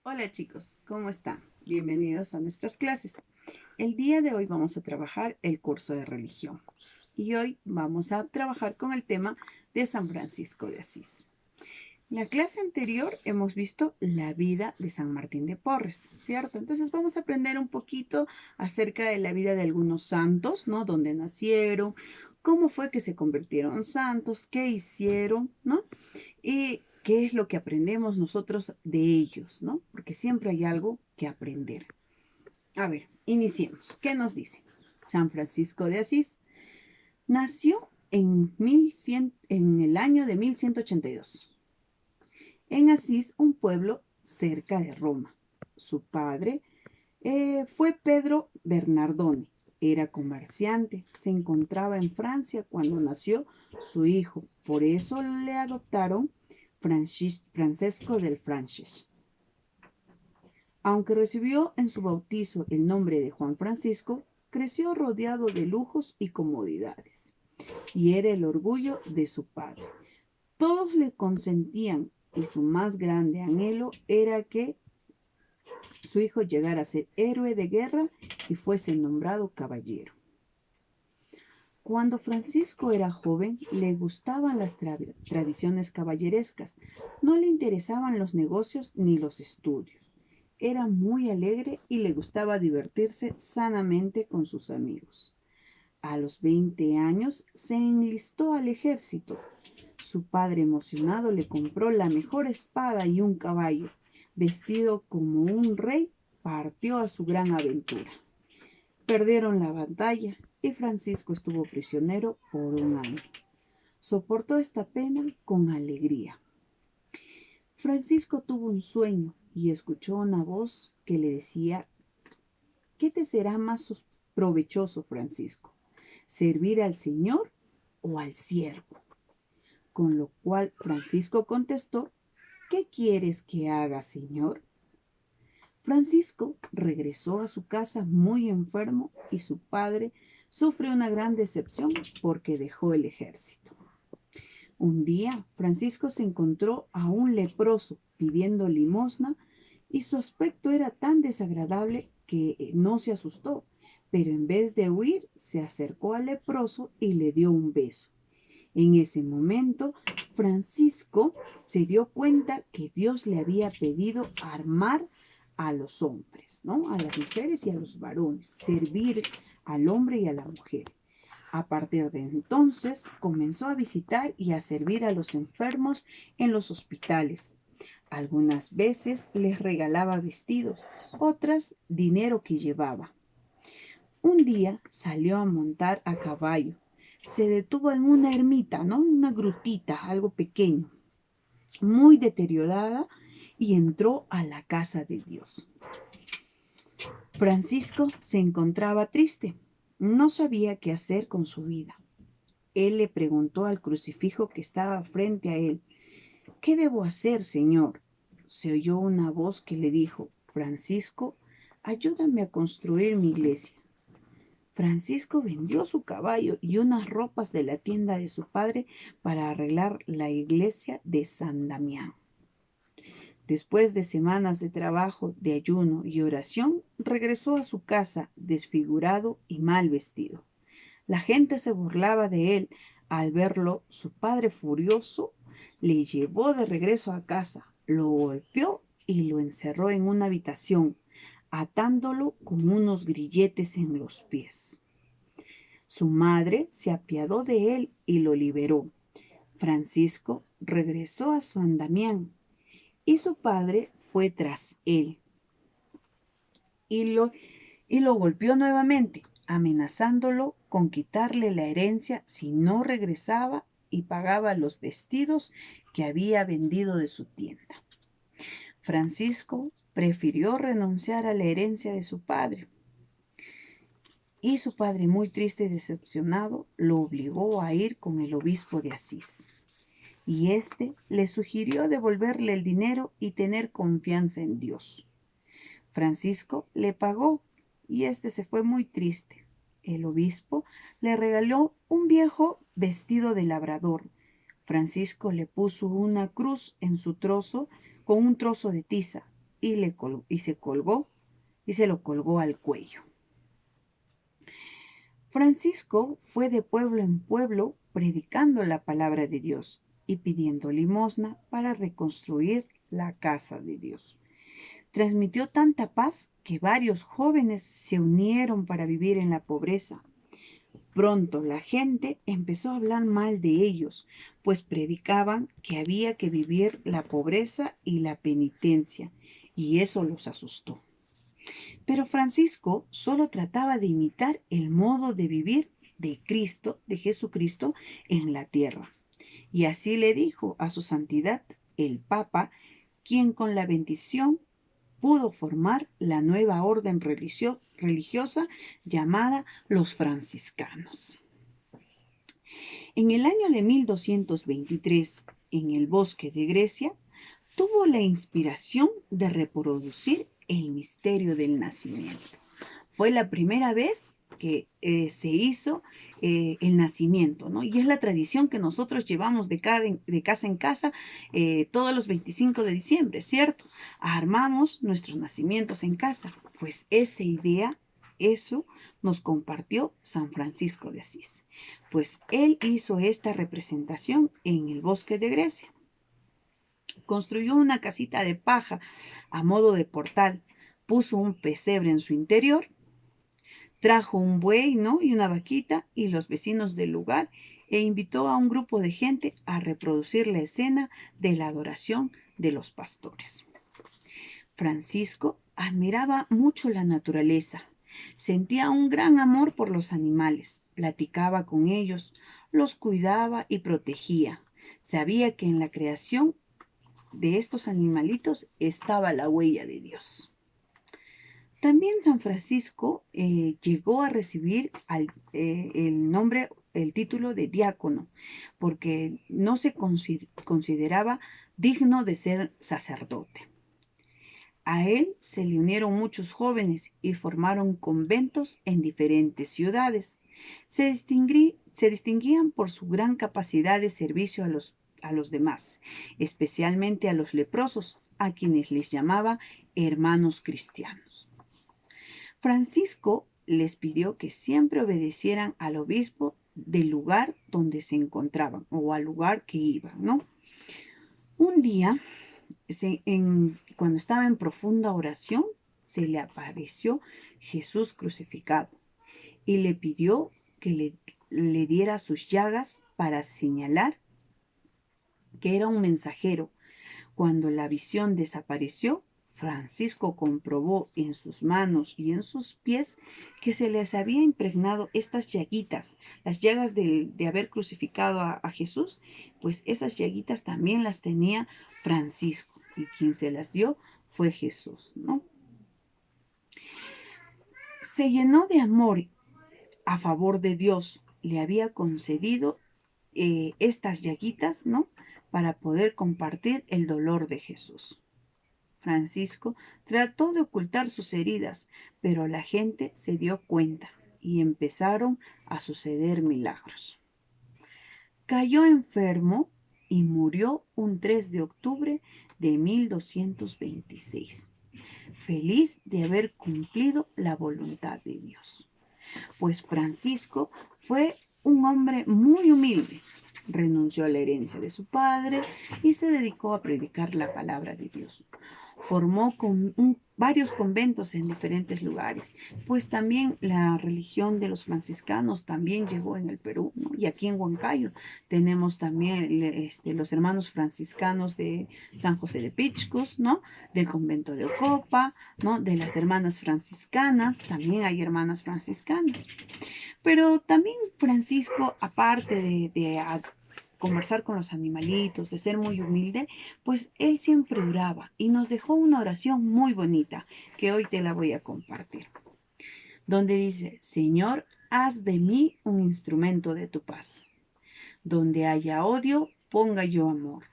Hola chicos, ¿cómo están? Bienvenidos a nuestras clases. El día de hoy vamos a trabajar el curso de religión y hoy vamos a trabajar con el tema de San Francisco de Asís. En la clase anterior hemos visto la vida de San Martín de Porres, ¿cierto? Entonces vamos a aprender un poquito acerca de la vida de algunos santos, ¿no? Dónde nacieron, cómo fue que se convirtieron en santos, qué hicieron, ¿no? Y qué es lo que aprendemos nosotros de ellos, ¿no? Porque siempre hay algo que aprender. A ver, iniciemos. ¿Qué nos dice? San Francisco de Asís nació en el año de 1182 en Asís, un pueblo cerca de Roma. Su padre fue Pedro Bernardone. Era comerciante. Se encontraba en Francia cuando nació su hijo. Por eso le adoptaron Francesco del Franches. Aunque recibió en su bautizo el nombre de Juan Francisco, creció rodeado de lujos y comodidades, y era el orgullo de su padre. Todos le consentían y su más grande anhelo era que su hijo llegara a ser héroe de guerra y fuese nombrado caballero. Cuando Francisco era joven, le gustaban las tradiciones caballerescas. No le interesaban los negocios ni los estudios. Era muy alegre y le gustaba divertirse sanamente con sus amigos. A los 20 años se enlistó al ejército. Su padre, emocionado, le compró la mejor espada y un caballo. Vestido como un rey, partió a su gran aventura. Perdieron la batalla y Francisco estuvo prisionero por un año. Soportó esta pena con alegría. Francisco tuvo un sueño y escuchó una voz que le decía: ¿qué te será más provechoso, Francisco? ¿Servir al Señor o al siervo? Con lo cual Francisco contestó: ¿qué quieres que haga, Señor? Francisco regresó a su casa muy enfermo y su padre sufrió una gran decepción porque dejó el ejército. Un día, Francisco se encontró a un leproso pidiendo limosna y su aspecto era tan desagradable que no se asustó, pero en vez de huir, se acercó al leproso y le dio un beso. En ese momento, Francisco se dio cuenta que Dios le había pedido armar a los hombres, ¿no? A las mujeres y a los varones, servir al hombre y a la mujer. A partir de entonces comenzó a visitar y a servir a los enfermos en los hospitales. Algunas veces les regalaba vestidos, otras dinero que llevaba. Un día salió a montar a caballo. Se detuvo en una ermita, ¿no? Una grutita, algo pequeño, muy deteriorada, y entró a la casa de Dios. Francisco se encontraba triste. No sabía qué hacer con su vida. Él le preguntó al crucifijo que estaba frente a él: ¿qué debo hacer, Señor? Se oyó una voz que le dijo: Francisco, ayúdame a construir mi iglesia. Francisco vendió su caballo y unas ropas de la tienda de su padre para arreglar la iglesia de San Damián. Después de semanas de trabajo, de ayuno y oración, regresó a su casa desfigurado y mal vestido. La gente se burlaba de él. Al verlo, su padre, furioso, le llevó de regreso a casa, lo golpeó y lo encerró en una habitación, atándolo con unos grilletes en los pies. Su madre se apiadó de él y lo liberó. Francisco regresó a San Damián y su padre fue tras él y lo golpeó nuevamente, amenazándolo con quitarle la herencia si no regresaba y pagaba los vestidos que había vendido de su tienda. Francisco prefirió renunciar a la herencia de su padre, y su padre, muy triste y decepcionado, lo obligó a ir con el obispo de Asís. Y éste le sugirió devolverle el dinero y tener confianza en Dios. Francisco le pagó y éste se fue muy triste. El obispo le regaló un viejo vestido de labrador. Francisco le puso una cruz en su trozo con un trozo de tiza. y se lo colgó al cuello. Francisco fue de pueblo en pueblo predicando la palabra de Dios y pidiendo limosna para reconstruir la casa de Dios. Transmitió tanta paz que varios jóvenes se unieron para vivir en la pobreza. Pronto la gente empezó a hablar mal de ellos, pues predicaban que había que vivir la pobreza y la penitencia, y eso los asustó. Pero Francisco solo trataba de imitar el modo de vivir de Cristo, de Jesucristo, en la tierra. Y así le dijo a su santidad, el Papa, quien con la bendición pudo formar la nueva orden religiosa llamada los franciscanos. En el año de 1223, en el bosque de Grecia, tuvo la inspiración de reproducir el misterio del nacimiento. Fue la primera vez que se hizo el nacimiento, ¿no? Y es la tradición que nosotros llevamos de casa en casa todos los 25 de diciembre, ¿cierto? Armamos nuestros nacimientos en casa. Pues esa idea, eso nos compartió San Francisco de Asís. Pues él hizo esta representación en el bosque de Grecia. Construyó una casita de paja a modo de portal, puso un pesebre en su interior, trajo un buey, ¿no? y una vaquita y los vecinos del lugar e invitó a un grupo de gente a reproducir la escena de la adoración de los pastores. Francisco admiraba mucho la naturaleza, sentía un gran amor por los animales, platicaba con ellos, los cuidaba y protegía. Sabía que en la creación de estos animalitos estaba la huella de Dios. También San Francisco llegó a recibir el título de diácono, porque no se consideraba digno de ser sacerdote. A él se le unieron muchos jóvenes y formaron conventos en diferentes ciudades. Se distinguían por su gran capacidad de servicio a los demás, especialmente a los leprosos, a quienes les llamaba hermanos cristianos. Francisco les pidió que siempre obedecieran al obispo del lugar donde se encontraban o al lugar que iban, ¿no? Un día, cuando estaba en profunda oración, se le apareció Jesús crucificado y le pidió que le diera sus llagas para señalar que era un mensajero. Cuando la visión desapareció, Francisco comprobó en sus manos y en sus pies que se les había impregnado estas llaguitas, las llagas de haber crucificado a Jesús, pues esas llaguitas también las tenía Francisco y quien se las dio fue Jesús, ¿no? Se llenó de amor a favor de Dios, le había concedido estas llaguitas, ¿no? Para poder compartir el dolor de Jesús. Francisco trató de ocultar sus heridas, pero la gente se dio cuenta y empezaron a suceder milagros. Cayó enfermo y murió un 3 de octubre de 1226, feliz de haber cumplido la voluntad de Dios. Pues Francisco fue un hombre muy humilde. Renunció a la herencia de su padre y se dedicó a predicar la palabra de Dios. Formó varios conventos en diferentes lugares, pues también la religión de los franciscanos también llegó en el Perú, ¿no? Y aquí en Huancayo tenemos también los hermanos franciscanos de San José de Picchcos, ¿no? Del convento de Ocopa, ¿no? De las hermanas franciscanas, también hay hermanas franciscanas. Pero también Francisco, aparte de conversar con los animalitos, de ser muy humilde, pues él siempre oraba y nos dejó una oración muy bonita que hoy te la voy a compartir, donde dice: Señor, haz de mí un instrumento de tu paz. Donde haya odio, ponga yo amor.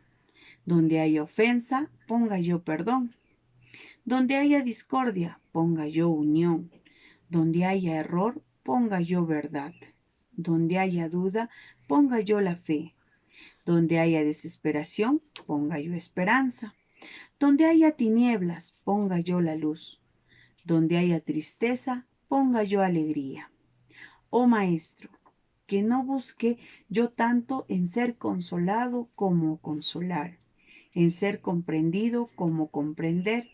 Donde haya ofensa, ponga yo perdón. Donde haya discordia, ponga yo unión. Donde haya error, ponga yo verdad. Donde haya duda, ponga yo la fe. Donde haya desesperación, ponga yo esperanza. Donde haya tinieblas, ponga yo la luz. Donde haya tristeza, ponga yo alegría. Oh Maestro, que no busque yo tanto en ser consolado como consolar, en ser comprendido como comprender,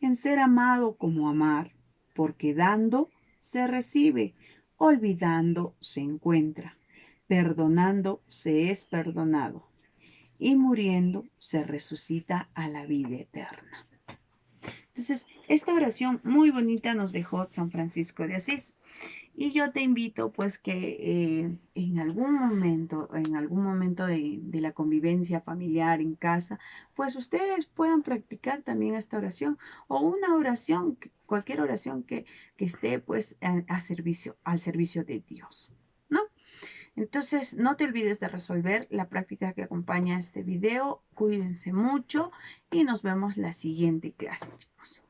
en ser amado como amar, porque dando se recibe, olvidando se encuentra, perdonando se es perdonado, y muriendo se resucita a la vida eterna. Entonces, esta oración muy bonita nos dejó San Francisco de Asís. Y yo te invito pues que en algún momento de la convivencia familiar en casa, pues ustedes puedan practicar también esta oración o una oración, cualquier oración que esté pues al servicio de Dios, ¿no? Entonces, no te olvides de resolver la práctica que acompaña este video. Cuídense mucho y nos vemos la siguiente clase, chicos.